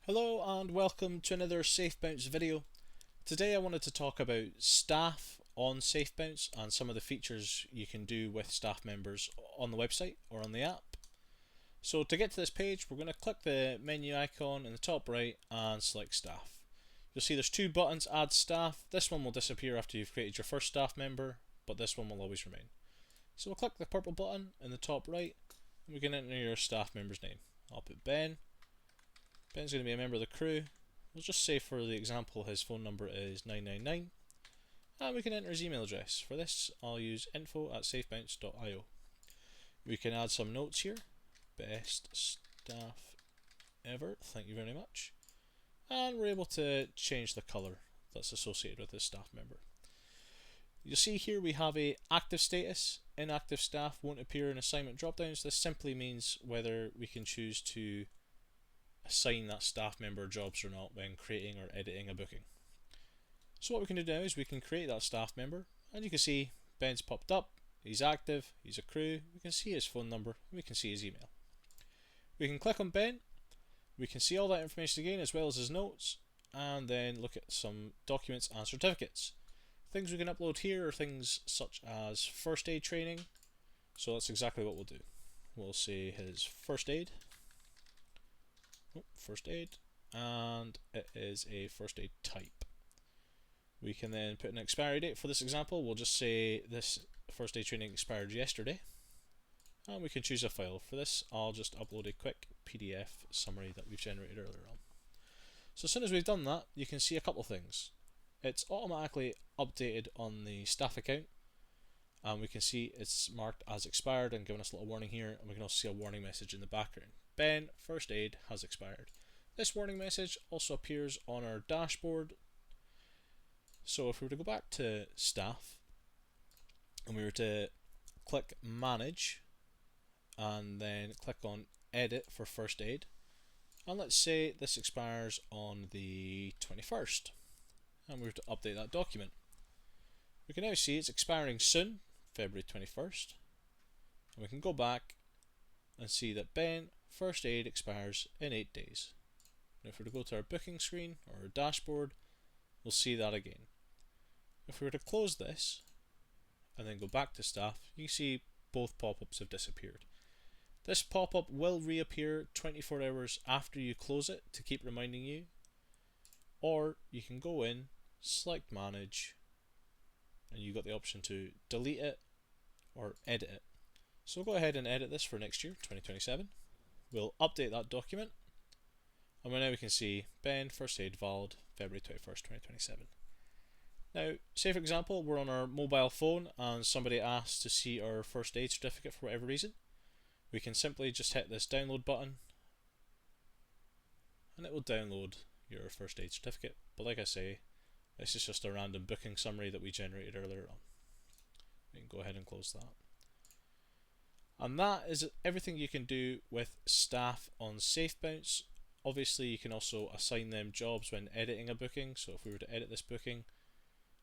Hello and welcome to another SafeBounce video. Today I wanted to talk about staff on SafeBounce and some of the features you can do with staff members on the website or on the app. So to get to this page, we're going to click the menu icon in the top right and select staff. You'll see there's two buttons, add staff. This one will disappear after you've created your first staff member, but this one will always remain. So we'll click the purple button in the top right and we can enter your staff member's name. I'll put Ben. Ben's going to be a member of the crew. We'll just say for the example his phone number is 999 and we can enter his email address. For this I'll use info@safebounce.io. We can add some notes here. Best staff ever, thank you very much. And we're able to change the colour that's associated with this staff member. You'll see here we have a active status. Inactive staff won't appear in assignment dropdowns. This simply means whether we can choose to assign that staff member jobs or not when creating or editing a booking. So what we can do now is we can create that staff member, and you can see Ben's popped up, he's active, he's a crew, we can see his phone number, and we can see his email. We can click on Ben, we can see all that information again as well as his notes, and then look at some documents and certificates. Things we can upload here are things such as first aid training, so that's exactly what we'll do. We'll say his first aid, and it is a first aid type. We can then put an expiry date. For this example, we'll just say this first aid training expired yesterday, and we can choose a file. For this I'll just upload a quick PDF summary that we've generated earlier on. So as soon as we've done that, you can see a couple of things. It's automatically updated on the staff account, and we can see it's marked as expired and given us a little warning here, and we can also see a warning message in the background. Ben, first aid has expired. This warning message also appears on our dashboard. So if we were to go back to staff and we were to click manage and then click on edit for first aid, and let's say this expires on the 21st, and we were to update that document, we can now see it's expiring soon, February 21st, and we can go back and see that Ben first aid expires in 8 days. Now if we were to go to our booking screen or our dashboard, we'll see that again. If we were to close this and then go back to staff, you can see both pop-ups have disappeared. This pop-up will reappear 24 hours after you close it to keep reminding you, or you can go in, select manage, and you've got the option to delete it or edit it. So we'll go ahead and edit this for next year, 2027. We'll update that document, and now we can see Ben first aid valid February 21st, 2027. Now, say for example we're on our mobile phone and somebody asks to see our first aid certificate for whatever reason. We can simply just hit this download button and it will download your first aid certificate. But like I say, this is just a random booking summary that we generated earlier on. We can go ahead and close that. And that is everything you can do with staff on SafeBounce. Obviously you can also assign them jobs when editing a booking. So if we were to edit this booking,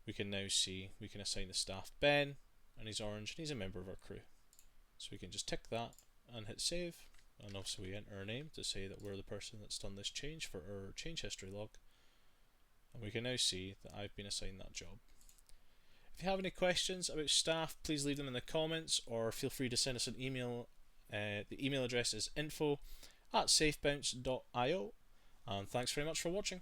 we can now see we can assign the staff Ben, and he's orange and he's a member of our crew. So we can just tick that and hit save, and also we enter our name to say that we're the person that's done this change for our change history log, and we can now see that I've been assigned that job. If you have any questions about staff, please leave them in the comments or feel free to send us an email. The email address is info@safebounce.io, and thanks very much for watching.